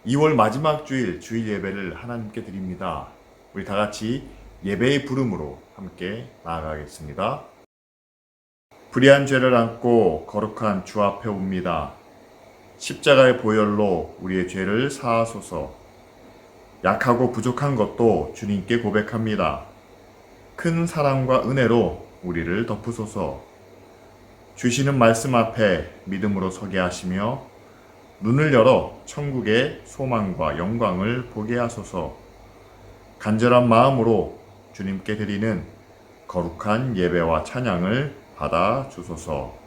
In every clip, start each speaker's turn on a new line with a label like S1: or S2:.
S1: 2월 마지막 주일 주일 예배를 하나님께 드립니다. 우리 다 같이 예배의 부름으로 함께 나아가겠습니다. 불의한 죄를 안고 거룩한 주 앞에 옵니다. 십자가의 보혈로 우리의 죄를 사하소서. 약하고 부족한 것도 주님께 고백합니다. 큰 사랑과 은혜로 우리를 덮으소서. 주시는 말씀 앞에 믿음으로 서게 하시며 눈을 열어 천국의 소망과 영광을 보게 하소서. 간절한 마음으로 주님께 드리는 거룩한 예배와 찬양을 받아 주소서.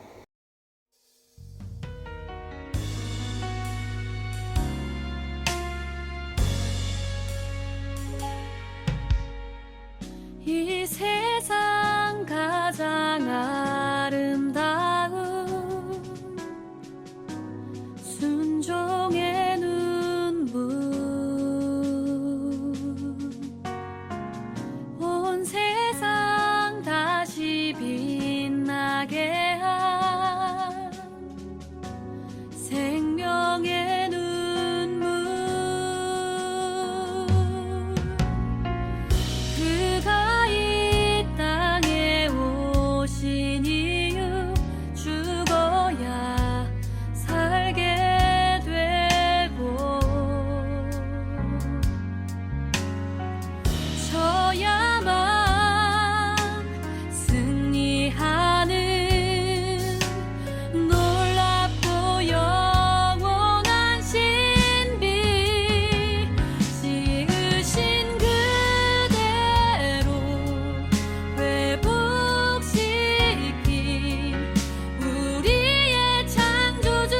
S2: 이 세상 가장 아름다운 순종의 눈물, 온 세상 다시 빛나게 한 생명의 눈물, 그가 이 땅에 오신 이유 죽어야 살게 되고 져야만 승리하는 놀랍고 영원한 신비, 지으신 그대로 회복시킨 우리의 창조주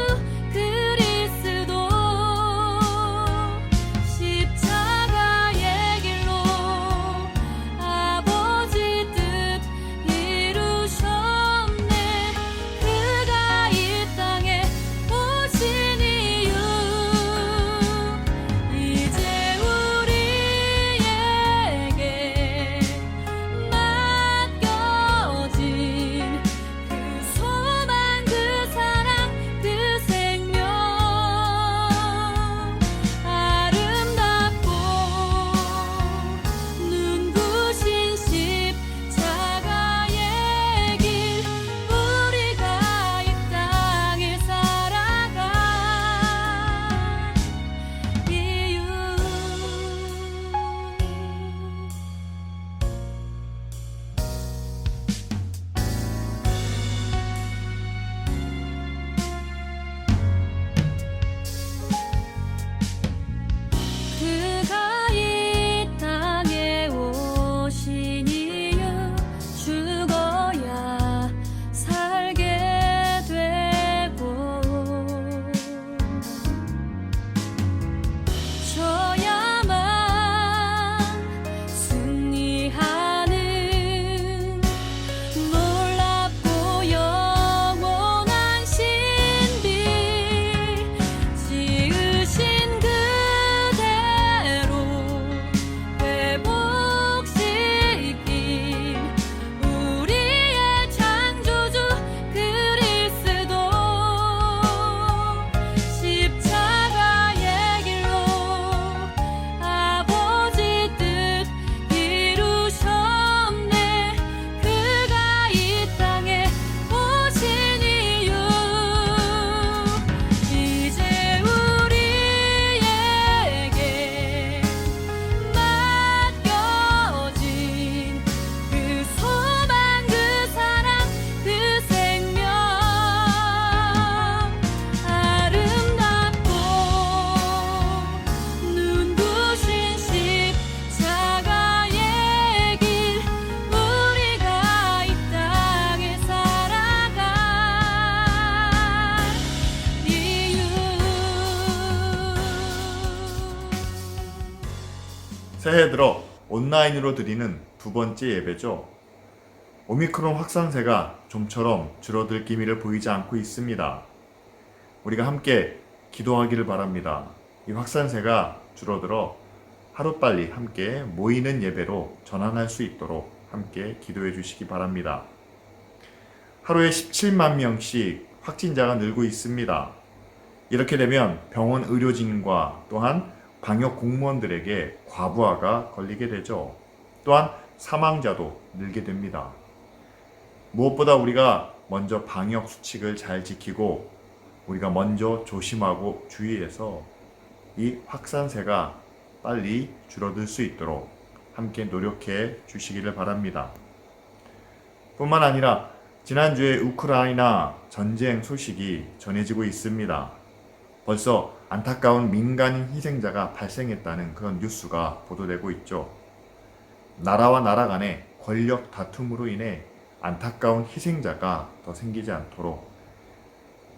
S2: 그리스도, 십자가의 길로 아버지 뜻 이루셨네. 그가 이 땅에 오신 이유, 이제 우리에게 맡겨진 그 소망, 그 사랑, 그 생명, 아름답고 눈부신 십자가의 길, 우리가 이 땅을 살아간 이유. 그가 이 땅에 오신 이유, 죽어야 살게 되고 져야만 승리하는 놀랍고 영원한 신비, 지으신 그대로 회복시킨 우리의 창조주 그리스도, 십자가의 길로 아버지 뜻 이루셨네. 그가 이 땅에 오신 이유, 이제 우리에게 맡겨진 그 소망, 그 사랑, 그 생명, 아름답고 눈부신 십자가의 길, 우리가 이 땅에 살아간 이유.
S1: 새해 들어 온라인으로 드리는 두 번째 예배죠. 오미크론 확산세가 좀처럼 줄어들 기미를 보이지 않고 있습니다. 우리가 함께 기도하기를 바랍니다. 이 확산세가 줄어들어 하루빨리 함께 모이는 예배로 전환할 수 있도록 함께 기도해 주시기 바랍니다. 하루에 17만 명씩 확진자가 늘고 있습니다. 이렇게 되면 병원 의료진과 또한 방역 공무원들에게 과부하가 걸리게 되죠. 또한 사망자도 늘게 됩니다. 무엇보다 우리가 먼저 방역 수칙을 잘 지키고 우리가 먼저 조심하고 주의해서 이 확산세가 빨리 줄어들 수 있도록 함께 노력해 주시기를 바랍니다. 뿐만 아니라 지난주에 우크라이나 전쟁 소식이 전해지고 있습니다. 벌써 안타까운 민간인 희생자가 발생했다는 그런 뉴스가 보도되고 있죠. 나라와 나라 간의 권력 다툼으로 인해 안타까운 희생자가 더 생기지 않도록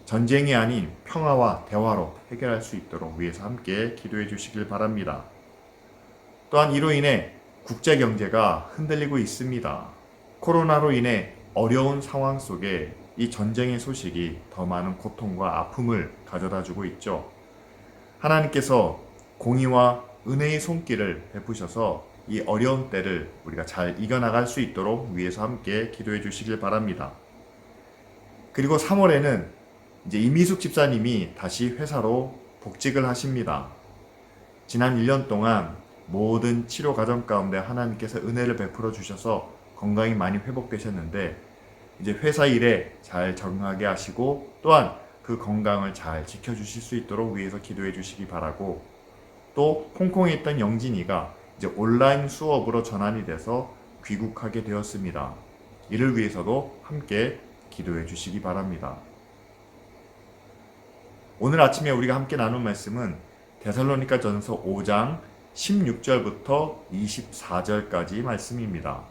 S1: 전쟁이 아닌 평화와 대화로 해결할 수 있도록 위해서 함께 기도해 주시길 바랍니다. 또한 이로 인해 국제 경제가 흔들리고 있습니다. 코로나로 인해 어려운 상황 속에 이 전쟁의 소식이 더 많은 고통과 아픔을 가져다 주고 있죠. 하나님께서 공의와 은혜의 손길을 베푸셔서 이 어려운 때를 우리가 잘 이겨나갈 수 있도록 위해서 함께 기도해 주시길 바랍니다. 그리고 3월에는 이제 이미숙 집사님이 다시 회사로 복직을 하십니다. 지난 1년 동안 모든 치료 과정 가운데 하나님께서 은혜를 베풀어 주셔서 건강이 많이 회복되셨는데 이제 회사 일에 잘 적응하게 하시고 또한 그 건강을 잘 지켜주실 수 있도록 위해서 기도해 주시기 바라고, 또 홍콩에 있던 영진이가 이제 온라인 수업으로 전환이 돼서 귀국하게 되었습니다. 이를 위해서도 함께 기도해 주시기 바랍니다. 오늘 아침에 우리가 함께 나눈 말씀은 데살로니가 전서 5장 16절부터 24절까지 말씀입니다.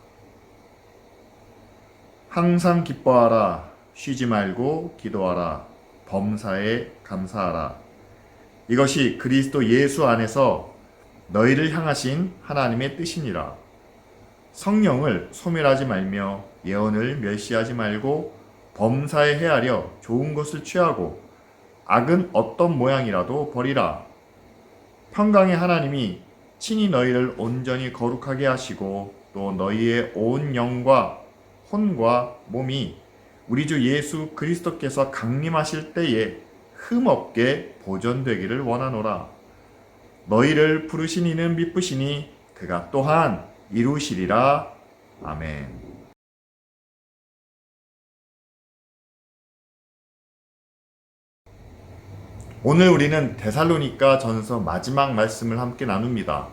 S1: 항상 기뻐하라, 쉬지 말고 기도하라, 범사에 감사하라. 이것이 그리스도 예수 안에서 너희를 향하신 하나님의 뜻이니라. 성령을 소멸하지 말며 예언을 멸시하지 말고 범사에 헤아려 좋은 것을 취하고 악은 어떤 모양이라도 버리라. 평강의 하나님이 친히 너희를 온전히 거룩하게 하시고 또 너희의 온 영과 혼과 몸이 우리 주 예수 그리스도께서 강림하실 때에 흠없게 보존되기를 원하노라. 너희를 부르신 이는 미쁘시니 그가 또한 이루시리라. 아멘. 오늘 우리는 데살로니가 전서 마지막 말씀을 함께 나눕니다.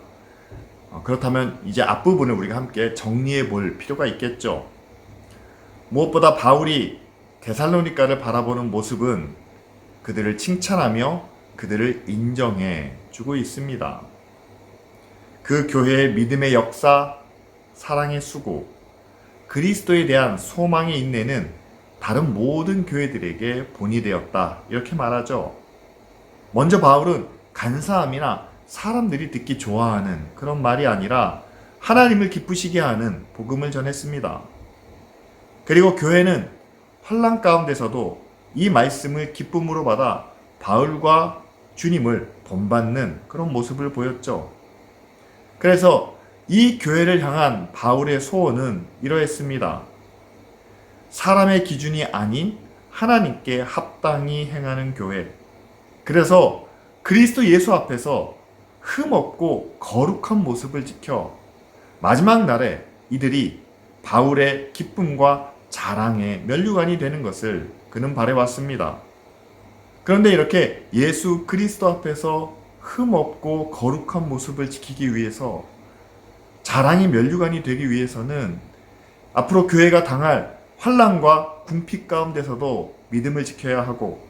S1: 그렇다면 이제 앞부분을 우리가 함께 정리해 볼 필요가 있겠죠. 무엇보다 바울이 데살로니가를 바라보는 모습은 그들을 칭찬하며 그들을 인정해 주고 있습니다. 그 교회의 믿음의 역사, 사랑의 수고, 그리스도에 대한 소망의 인내는 다른 모든 교회들에게 본이 되었다, 이렇게 말하죠. 먼저 바울은 간사함이나 사람들이 듣기 좋아하는 그런 말이 아니라 하나님을 기쁘시게 하는 복음을 전했습니다. 그리고 교회는 환난 가운데서도 이 말씀을 기쁨으로 받아 바울과 주님을 본받는 그런 모습을 보였죠. 그래서 이 교회를 향한 바울의 소원은 이러했습니다. 사람의 기준이 아닌 하나님께 합당히 행하는 교회. 그래서 그리스도 예수 앞에서 흠없고 거룩한 모습을 지켜 마지막 날에 이들이 바울의 기쁨과 자랑의 면류관이 되는 것을 그는 바라왔습니다. 그런데 이렇게 예수 그리스도 앞에서 흠없고 거룩한 모습을 지키기 위해서, 자랑의 면류관이 되기 위해서는 앞으로 교회가 당할 환난과 궁핍 가운데서도 믿음을 지켜야 하고,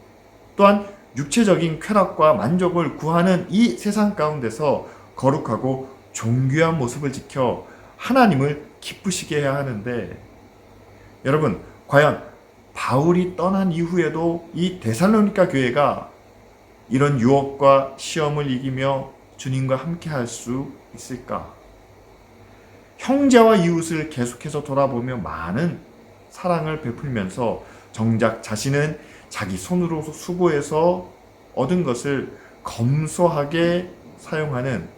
S1: 또한 육체적인 쾌락과 만족을 구하는 이 세상 가운데서 거룩하고 존귀한 모습을 지켜 하나님을 기쁘시게 해야 하는데, 여러분, 과연 바울이 떠난 이후에도 이 데살로니가 교회가 이런 유혹과 시험을 이기며 주님과 함께 할 수 있을까? 형제와 이웃을 계속해서 돌아보며 많은 사랑을 베풀면서 정작 자신은 자기 손으로 수고해서 얻은 것을 검소하게 사용하는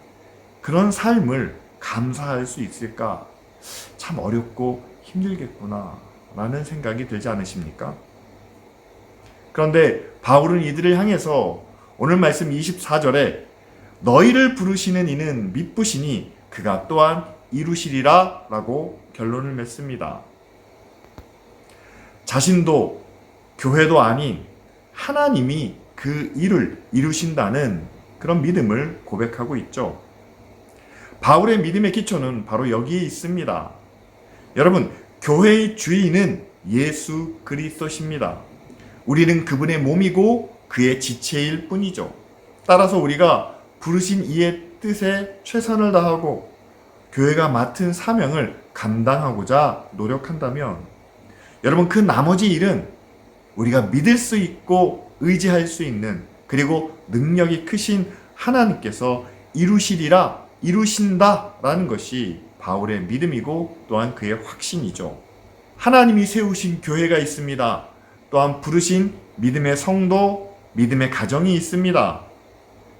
S1: 그런 삶을 감사할 수 있을까? 참 어렵고 힘들겠구나 라는 생각이 들지 않으십니까? 그런데 바울은 이들을 향해서 오늘 말씀 24절에 너희를 부르시는 이는 미쁘시니 그가 또한 이루시리라 라고 결론을 맺습니다. 자신도 교회도 아닌 하나님이 그 일을 이루신다는 그런 믿음을 고백하고 있죠. 바울의 믿음의 기초는 바로 여기에 있습니다. 여러분, 교회의 주인은 예수 그리스도십니다. 우리는 그분의 몸이고 그의 지체일 뿐이죠. 따라서 우리가 부르신 이의 뜻에 최선을 다하고 교회가 맡은 사명을 감당하고자 노력한다면 여러분, 그 나머지 일은 우리가 믿을 수 있고 의지할 수 있는, 그리고 능력이 크신 하나님께서 이루신다라는 것이 바울의 믿음이고 또한 그의 확신이죠. 하나님이 세우신 교회가 있습니다. 또한 부르신 믿음의 성도, 믿음의 가정이 있습니다.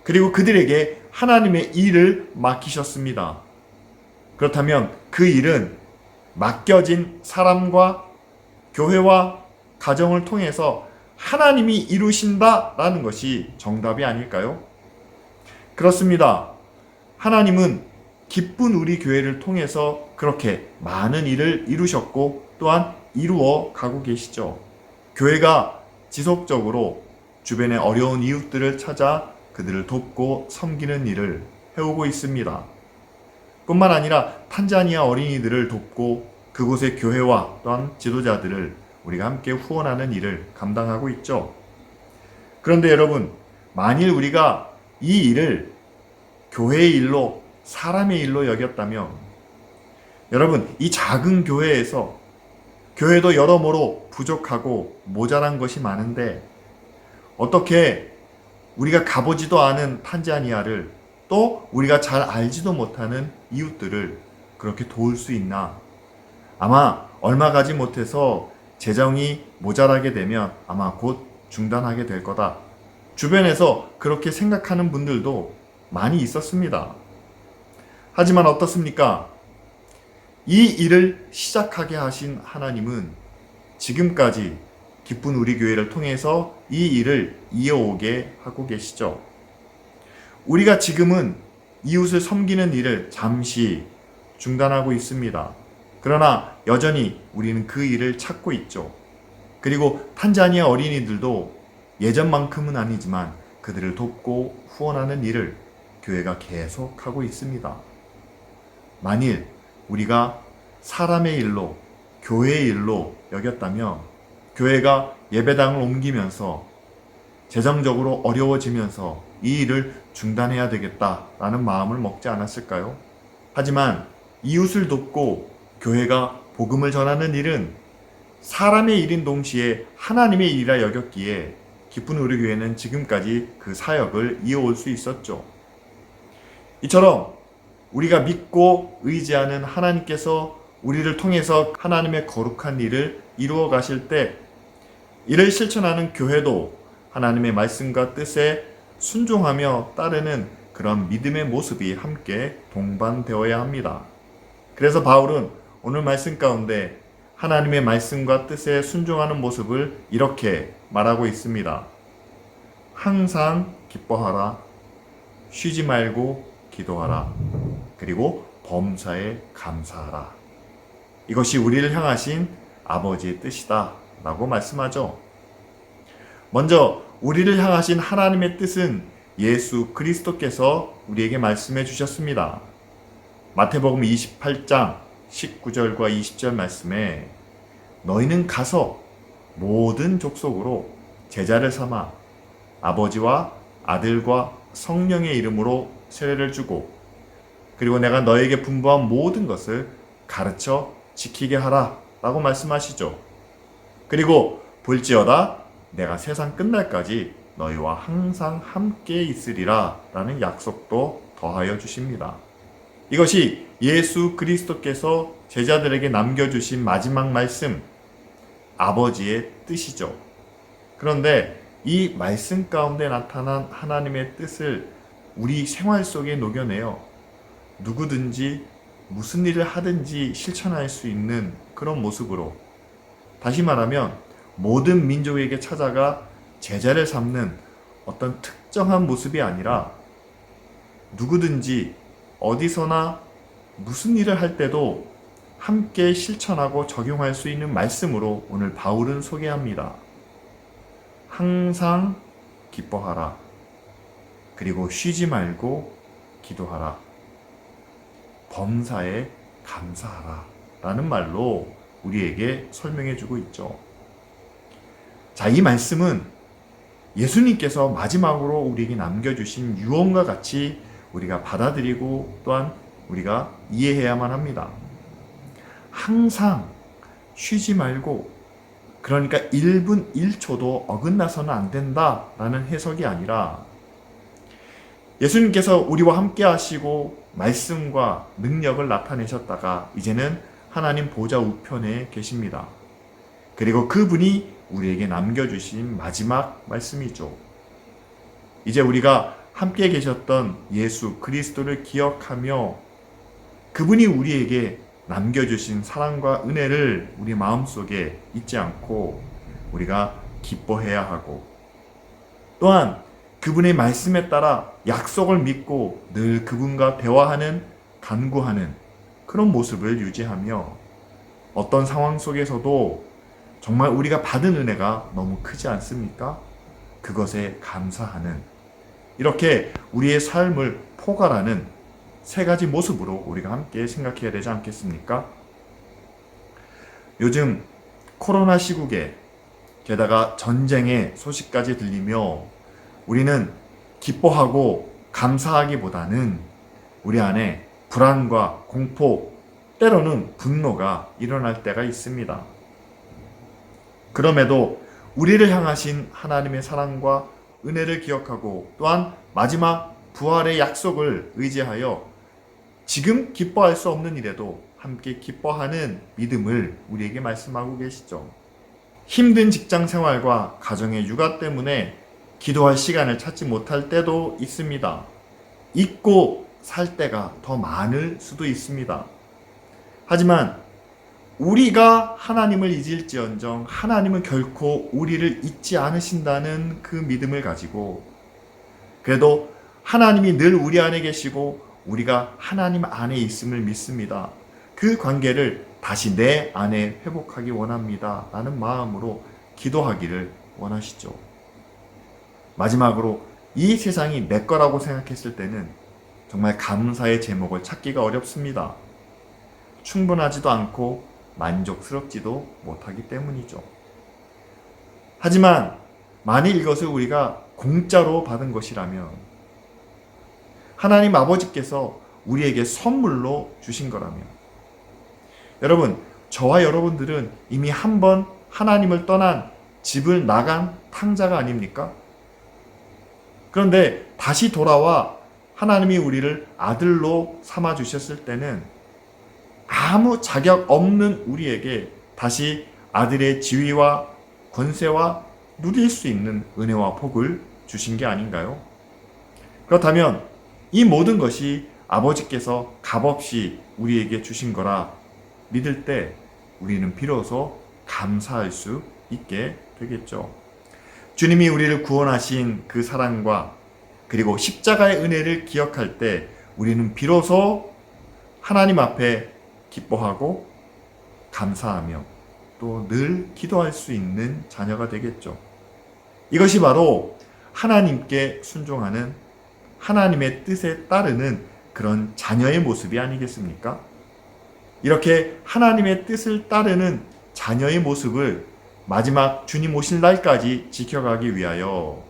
S1: 그리고 그들에게 하나님의 일을 맡기셨습니다. 그렇다면 그 일은 맡겨진 사람과 교회와 가정을 통해서 하나님이 이루신다라는 것이 정답이 아닐까요? 그렇습니다. 하나님은 기쁜 우리 교회를 통해서 그렇게 많은 일을 이루셨고 또한 이루어 가고 계시죠. 교회가 지속적으로 주변의 어려운 이웃들을 찾아 그들을 돕고 섬기는 일을 해오고 있습니다. 뿐만 아니라 탄자니아 어린이들을 돕고 그곳의 교회와 또한 지도자들을 우리가 함께 후원하는 일을 감당하고 있죠. 그런데 여러분, 만일 우리가 이 일을 교회의 일로, 사람의 일로 여겼다면 여러분, 이 작은 교회에서, 교회도 여러모로 부족하고 모자란 것이 많은데 어떻게 우리가 가보지도 않은 탄자니아를, 또 우리가 잘 알지도 못하는 이웃들을 그렇게 도울 수 있나? 아마 얼마 가지 못해서 재정이 모자라게 되면 아마 곧 중단하게 될 거다. 주변에서 그렇게 생각하는 분들도 많이 있었습니다. 하지만 어떻습니까? 이 일을 시작하게 하신 하나님은 지금까지 기쁜 우리 교회를 통해서 이 일을 이어오게 하고 계시죠. 우리가 지금은 이웃을 섬기는 일을 잠시 중단하고 있습니다. 그러나 여전히 우리는 그 일을 찾고 있죠. 그리고 탄자니아 어린이들도 예전만큼은 아니지만 그들을 돕고 후원하는 일을 교회가 계속하고 있습니다. 만일 우리가 사람의 일로, 교회의 일로 여겼다면 교회가 예배당을 옮기면서 재정적으로 어려워지면서 이 일을 중단해야 되겠다라는 마음을 먹지 않았을까요? 하지만 이웃을 돕고 교회가 복음을 전하는 일은 사람의 일인 동시에 하나님의 일이라 여겼기에 기쁜 우리 교회는 지금까지 그 사역을 이어올 수 있었죠. 이처럼 우리가 믿고 의지하는 하나님께서 우리를 통해서 하나님의 거룩한 일을 이루어 가실 때 이를 실천하는 교회도 하나님의 말씀과 뜻에 순종하며 따르는 그런 믿음의 모습이 함께 동반되어야 합니다. 그래서 바울은 오늘 말씀 가운데 하나님의 말씀과 뜻에 순종하는 모습을 이렇게 말하고 있습니다. 항상 기뻐하라. 쉬지 말고 기도하라. 그리고 범사에 감사하라. 이것이 우리를 향하신 아버지의 뜻이다 라고 말씀하죠. 먼저 우리를 향하신 하나님의 뜻은 예수 그리스도께서 우리에게 말씀해 주셨습니다. 마태복음 28장 19절과 20절 말씀에 너희는 가서 모든 족속으로 제자를 삼아 아버지와 아들과 성령의 이름으로 세례를 주고 그리고 내가 너에게 분부한 모든 것을 가르쳐 지키게 하라 라고 말씀하시죠. 그리고 볼지어다 내가 세상 끝날까지 너희와 항상 함께 있으리라 라는 약속도 더하여 주십니다. 이것이 예수 그리스도께서 제자들에게 남겨주신 마지막 말씀, 아버지의 뜻이죠. 그런데 이 말씀 가운데 나타난 하나님의 뜻을 우리 생활 속에 녹여내어 누구든지 무슨 일을 하든지 실천할 수 있는 그런 모습으로, 다시 말하면 모든 민족에게 찾아가 제자를 삼는 어떤 특정한 모습이 아니라 누구든지 어디서나 무슨 일을 할 때도 함께 실천하고 적용할 수 있는 말씀으로 오늘 바울은 소개합니다. 항상 기뻐하라. 그리고 쉬지 말고 기도하라. 범사에 감사하라. 라는 말로 우리에게 설명해 주고 있죠. 자, 이 말씀은 예수님께서 마지막으로 우리에게 남겨주신 유언과 같이 우리가 받아들이고 또한 우리가 이해해야만 합니다. 항상 쉬지 말고, 그러니까 1분 1초도 어긋나서는 안 된다라는 해석이 아니라 예수님께서 우리와 함께 하시고 말씀과 능력을 나타내셨다가 이제는 하나님 보좌 우편에 계십니다. 그리고 그분이 우리에게 남겨주신 마지막 말씀이죠. 이제 우리가 함께 계셨던 예수 그리스도를 기억하며 그분이 우리에게 남겨주신 사랑과 은혜를 우리 마음속에 잊지 않고 우리가 기뻐해야 하고, 또한 그분의 말씀에 따라 약속을 믿고 늘 그분과 대화하는, 간구하는 그런 모습을 유지하며 어떤 상황 속에서도 정말 우리가 받은 은혜가 너무 크지 않습니까? 그것에 감사하는, 이렇게 우리의 삶을 포괄하는 세 가지 모습으로 우리가 함께 생각해야 되지 않겠습니까? 요즘 코로나 시국에 게다가 전쟁의 소식까지 들리며 우리는 기뻐하고 감사하기보다는 우리 안에 불안과 공포, 때로는 분노가 일어날 때가 있습니다. 그럼에도 우리를 향하신 하나님의 사랑과 은혜를 기억하고 또한 마지막 부활의 약속을 의지하여 지금 기뻐할 수 없는 일에도 함께 기뻐하는 믿음을 우리에게 말씀하고 계시죠. 힘든 직장 생활과 가정의 육아 때문에 기도할 시간을 찾지 못할 때도 있습니다. 잊고 살 때가 더 많을 수도 있습니다. 하지만 우리가 하나님을 잊을지언정 하나님은 결코 우리를 잊지 않으신다는 그 믿음을 가지고, 그래도 하나님이 늘 우리 안에 계시고 우리가 하나님 안에 있음을 믿습니다. 그 관계를 다시 내 안에 회복하기 원합니다. 라는 마음으로 기도하기를 원하시죠. 마지막으로 이 세상이 내 거라고 생각했을 때는 정말 감사의 제목을 찾기가 어렵습니다. 충분하지도 않고 만족스럽지도 못하기 때문이죠. 하지만 만일 이것을 우리가 공짜로 받은 것이라면, 하나님 아버지께서 우리에게 선물로 주신 거라면, 여러분, 저와 여러분들은 이미 한번 하나님을 떠난 집을 나간 탕자가 아닙니까? 그런데 다시 돌아와 하나님이 우리를 아들로 삼아 주셨을 때는 아무 자격 없는 우리에게 다시 아들의 지위와 권세와 누릴 수 있는 은혜와 복을 주신 게 아닌가요? 그렇다면 이 모든 것이 아버지께서 값없이 우리에게 주신 거라 믿을 때 우리는 비로소 감사할 수 있게 되겠죠. 주님이 우리를 구원하신 그 사랑과 그리고 십자가의 은혜를 기억할 때 우리는 비로소 하나님 앞에 기뻐하고 감사하며 또 늘 기도할 수 있는 자녀가 되겠죠. 이것이 바로 하나님께 순종하는, 하나님의 뜻에 따르는 그런 자녀의 모습이 아니겠습니까? 이렇게 하나님의 뜻을 따르는 자녀의 모습을 마지막 주님 오실 날까지 지켜가기 위하여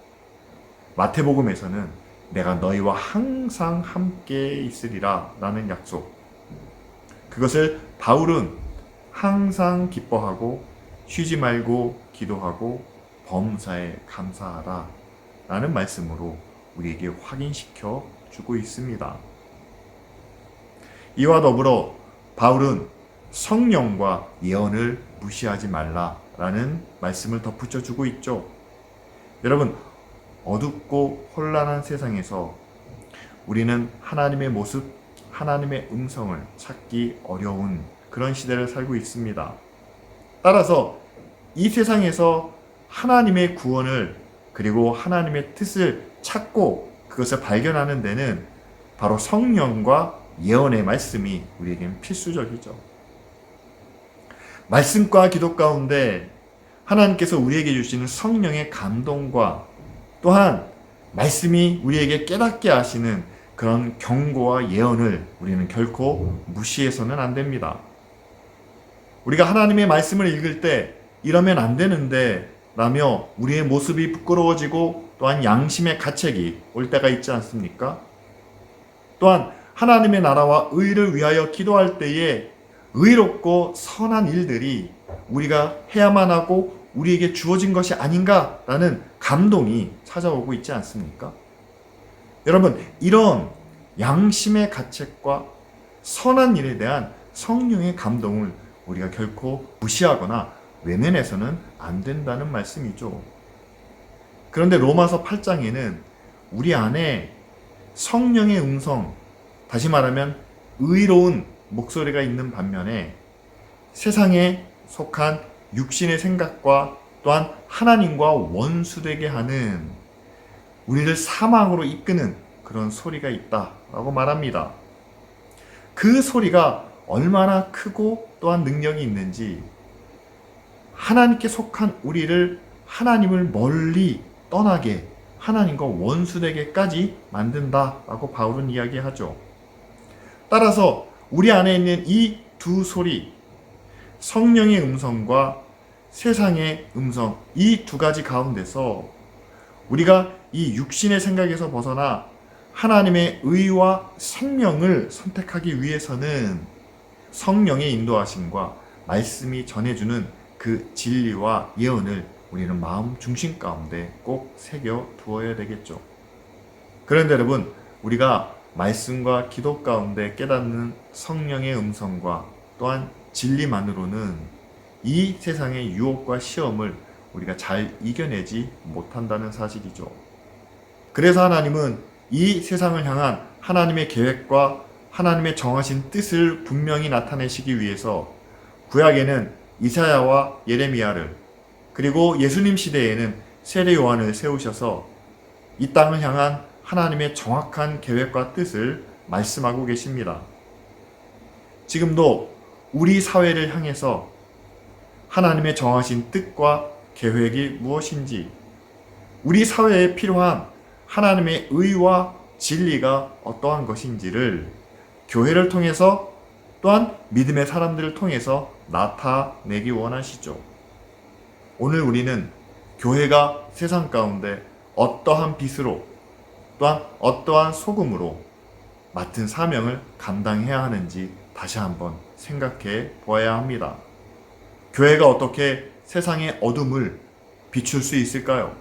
S1: 마태복음에서는 내가 너희와 항상 함께 있으리라 라는 약속, 그것을 바울은 항상 기뻐하고 쉬지 말고 기도하고 범사에 감사하라 라는 말씀으로 우리에게 확인시켜 주고 있습니다. 이와 더불어 바울은 성령과 예언을 무시하지 말라라는 말씀을 덧붙여 주고 있죠. 여러분, 어둡고 혼란한 세상에서 우리는 하나님의 모습, 하나님의 음성을 찾기 어려운 그런 시대를 살고 있습니다. 따라서 이 세상에서 하나님의 구원을 그리고 하나님의 뜻을 찾고 그것을 발견하는 데는 바로 성령과 예언의 말씀이 우리에겐 필수적이죠. 말씀과 기도 가운데 하나님께서 우리에게 주시는 성령의 감동과 또한 말씀이 우리에게 깨닫게 하시는 그런 경고와 예언을 우리는 결코 무시해서는 안 됩니다. 우리가 하나님의 말씀을 읽을 때 이러면 안 되는데 라며 우리의 모습이 부끄러워지고 또한 양심의 가책이 올 때가 있지 않습니까? 또한 하나님의 나라와 의를 위하여 기도할 때에 의롭고 선한 일들이 우리가 해야만 하고 우리에게 주어진 것이 아닌가라는 감동이 찾아오고 있지 않습니까? 여러분, 이런 양심의 가책과 선한 일에 대한 성령의 감동을 우리가 결코 무시하거나 외면해서는 안 된다는 말씀이죠. 그런데 로마서 8장에는 우리 안에 성령의 음성, 다시 말하면 의로운 목소리가 있는 반면에 세상에 속한 육신의 생각과 또한 하나님과 원수되게 하는 우리를 사망으로 이끄는 그런 소리가 있다라고 말합니다. 그 소리가 얼마나 크고 또한 능력이 있는지 하나님께 속한 우리를 하나님을 멀리 떠나게 하나님과 원수되게까지 만든다라고 바울은 이야기하죠. 따라서 우리 안에 있는 이 두 소리, 성령의 음성과 세상의 음성, 이 두 가지 가운데서 우리가 이 육신의 생각에서 벗어나 하나님의 의와 생명을 선택하기 위해서는 성령의 인도하심과 말씀이 전해주는 그 진리와 예언을 우리는 마음 중심 가운데 꼭 새겨 두어야 되겠죠. 그런데 여러분, 우리가 말씀과 기도 가운데 깨닫는 성령의 음성과 또한 진리만으로는 이 세상의 유혹과 시험을 우리가 잘 이겨내지 못한다는 사실이죠. 그래서 하나님은 이 세상을 향한 하나님의 계획과 하나님의 정하신 뜻을 분명히 나타내시기 위해서 구약에는 이사야와 예레미야를, 그리고 예수님 시대에는 세례 요한을 세우셔서 이 땅을 향한 하나님의 정확한 계획과 뜻을 말씀하고 계십니다. 지금도 우리 사회를 향해서 하나님의 정하신 뜻과 계획이 무엇인지, 우리 사회에 필요한 하나님의 의와 진리가 어떠한 것인지를 교회를 통해서 또한 믿음의 사람들을 통해서 나타내기 원하시죠. 오늘 우리는 교회가 세상 가운데 어떠한 빛으로 또한 어떠한 소금으로 맡은 사명을 감당해야 하는지 다시 한번 생각해 보아야 합니다. 교회가 어떻게 세상의 어둠을 비출 수 있을까요?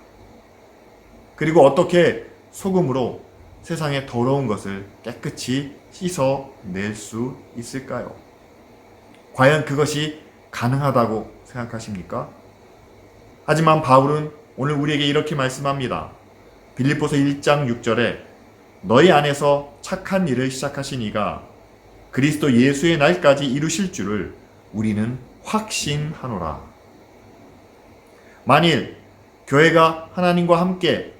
S1: 그리고 어떻게 소금으로 세상의 더러운 것을 깨끗이 씻어낼 수 있을까요? 과연 그것이 가능하다고 생각하십니까? 하지만 바울은 오늘 우리에게 이렇게 말씀합니다. 빌립보서 1장 6절에 너희 안에서 착한 일을 시작하신 이가 그리스도 예수의 날까지 이루실 줄을 우리는 확신하노라. 만일 교회가 하나님과 함께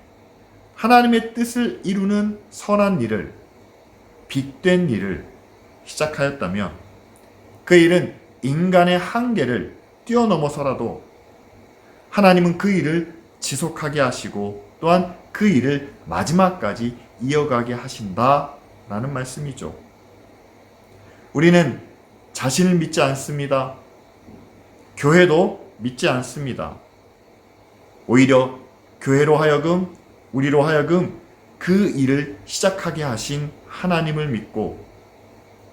S1: 하나님의 뜻을 이루는 선한 일을, 빛된 일을 시작하였다면 그 일은 인간의 한계를 뛰어넘어서라도 하나님은 그 일을 지속하게 하시고 또한 그 일을 마지막까지 이어가게 하신다라는 말씀이죠. 우리는 자신을 믿지 않습니다. 교회도 믿지 않습니다. 오히려 교회로 하여금, 우리로 하여금 그 일을 시작하게 하신 하나님을 믿고,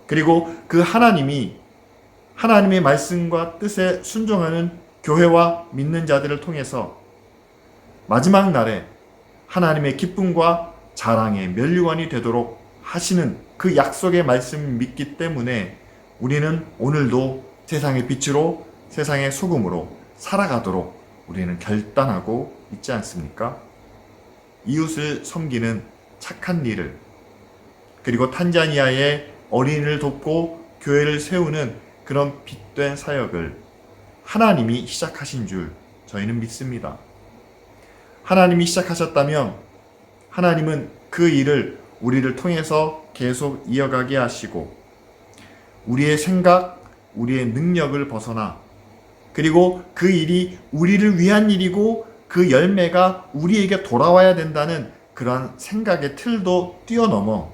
S1: 그리고 그 하나님이 하나님의 말씀과 뜻에 순종하는 교회와 믿는 자들을 통해서 마지막 날에 하나님의 기쁨과 자랑의 면류관이 되도록 하시는 그 약속의 말씀을 믿기 때문에 우리는 오늘도 세상의 빛으로, 세상의 소금으로 살아가도록 우리는 결단하고 있지 않습니까? 이웃을 섬기는 착한 일을, 그리고 탄자니아의 어린이를 돕고 교회를 세우는 그런 빛된 사역을 하나님이 시작하신 줄 저희는 믿습니다. 하나님이 시작하셨다면 하나님은 그 일을 우리를 통해서 계속 이어가게 하시고 우리의 생각, 우리의 능력을 벗어나 그리고 그 일이 우리를 위한 일이고 그 열매가 우리에게 돌아와야 된다는 그러한 생각의 틀도 뛰어넘어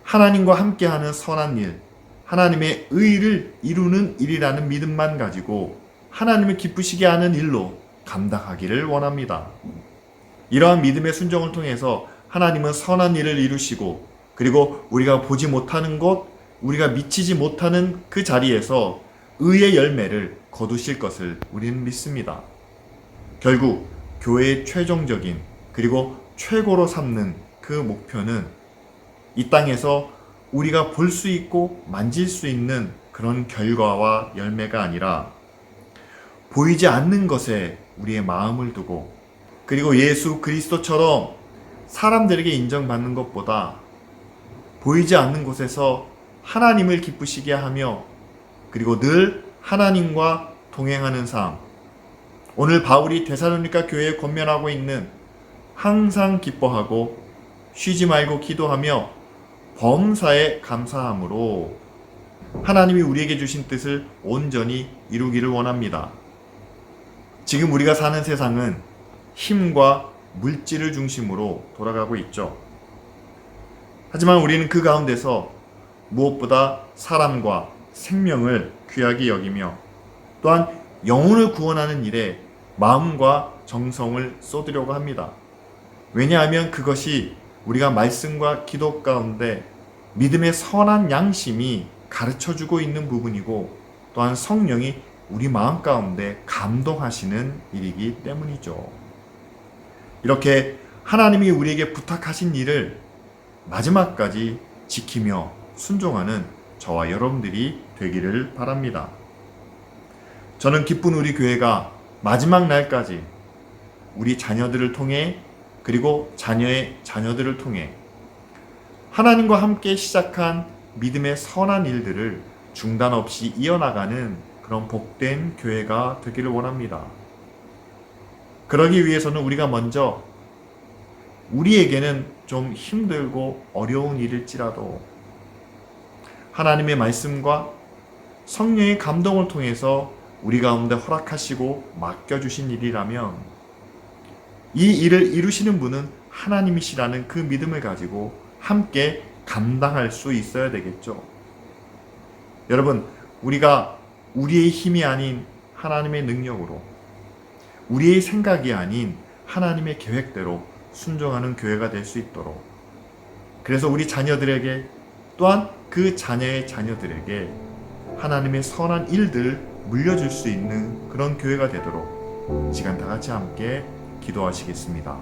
S1: 하나님과 함께하는 선한 일, 하나님의 의를 이루는 일이라는 믿음만 가지고 하나님을 기쁘시게 하는 일로 감당하기를 원합니다. 이러한 믿음의 순종을 통해서 하나님은 선한 일을 이루시고 그리고 우리가 보지 못하는 곳, 우리가 미치지 못하는 그 자리에서 의의 열매를 거두실 것을 우리는 믿습니다. 결국 교회의 최종적인 그리고 최고로 삼는 그 목표는 이 땅에서 우리가 볼 수 있고 만질 수 있는 그런 결과와 열매가 아니라 보이지 않는 것에 우리의 마음을 두고 그리고 예수 그리스도처럼 사람들에게 인정받는 것보다 보이지 않는 곳에서 하나님을 기쁘시게 하며 그리고 늘 하나님과 동행하는 삶. 오늘 바울이 데살로니가 교회에 권면하고 있는 항상 기뻐하고 쉬지 말고 기도하며 범사에 감사함으로 하나님이 우리에게 주신 뜻을 온전히 이루기를 원합니다. 지금 우리가 사는 세상은 힘과 물질을 중심으로 돌아가고 있죠. 하지만 우리는 그 가운데서 무엇보다 사람과 생명을 귀하게 여기며 또한 영혼을 구원하는 일에 마음과 정성을 쏟으려고 합니다. 왜냐하면 그것이 우리가 말씀과 기도 가운데 믿음의 선한 양심이 가르쳐주고 있는 부분이고 또한 성령이 우리 마음 가운데 감동하시는 일이기 때문이죠. 이렇게 하나님이 우리에게 부탁하신 일을 마지막까지 지키며 순종하는 저와 여러분들이 되기를 바랍니다. 저는 기쁜 우리 교회가 마지막 날까지 우리 자녀들을 통해 그리고 자녀의 자녀들을 통해 하나님과 함께 시작한 믿음의 선한 일들을 중단 없이 이어나가는 그런 복된 교회가 되기를 원합니다. 그러기 위해서는 우리가 먼저 우리에게는 좀 힘들고 어려운 일일지라도 하나님의 말씀과 성령의 감동을 통해서 우리 가운데 허락하시고 맡겨주신 일이라면 이 일을 이루시는 분은 하나님이시라는 그 믿음을 가지고 함께 감당할 수 있어야 되겠죠. 여러분, 우리가 우리의 힘이 아닌 하나님의 능력으로 우리의 생각이 아닌 하나님의 계획대로 순종하는 교회가 될 수 있도록 그래서 우리 자녀들에게 또한 그 자녀의 자녀들에게 하나님의 선한 일들 물려줄 수 있는 그런 교회가 되도록 시간 다 같이 함께 기도하시겠습니다.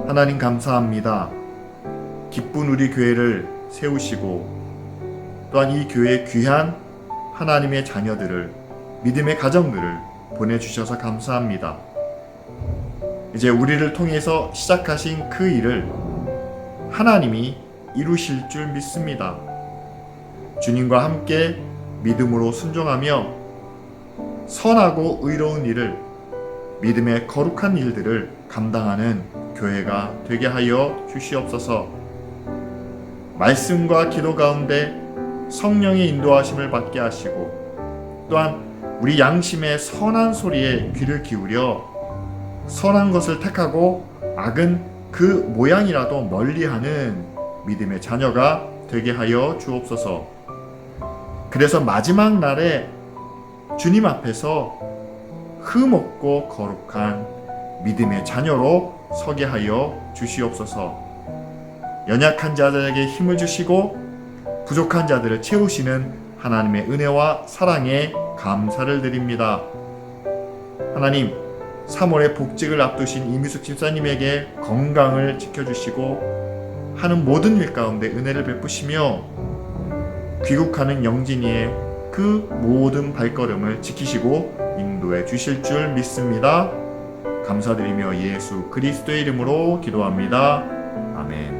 S1: 하나님 감사합니다. 기쁜 우리 교회를 세우시고 또한 이 교회에 귀한 하나님의 자녀들을 믿음의 가정들을 보내주셔서 감사합니다. 이제 우리를 통해서 시작하신 그 일을 하나님이 이루실 줄 믿습니다. 주님과 함께 믿음으로 순종하며 선하고 의로운 일을 믿음의 거룩한 일들을 감당하는 교회가 되게 하여 주시옵소서. 말씀과 기도 가운데 성령의 인도하심을 받게 하시고 또한 우리 양심의 선한 소리에 귀를 기울여 선한 것을 택하고 악은 그 모양이라도 멀리하는 믿음의 자녀가 되게 하여 주옵소서. 그래서 마지막 날에 주님 앞에서 흠없고 거룩한 믿음의 자녀로 서게 하여 주시옵소서. 연약한 자들에게 힘을 주시고 부족한 자들을 채우시는 하나님의 은혜와 사랑에 감사를 드립니다. 하나님, 3월에 복직을 앞두신 이미숙 집사님에게 건강을 지켜주시고 하는 모든 일 가운데 은혜를 베푸시며 귀국하는 영진이의 그 모든 발걸음을 지키시고 인도해 주실 줄 믿습니다. 감사드리며 예수 그리스도의 이름으로 기도합니다. 아멘.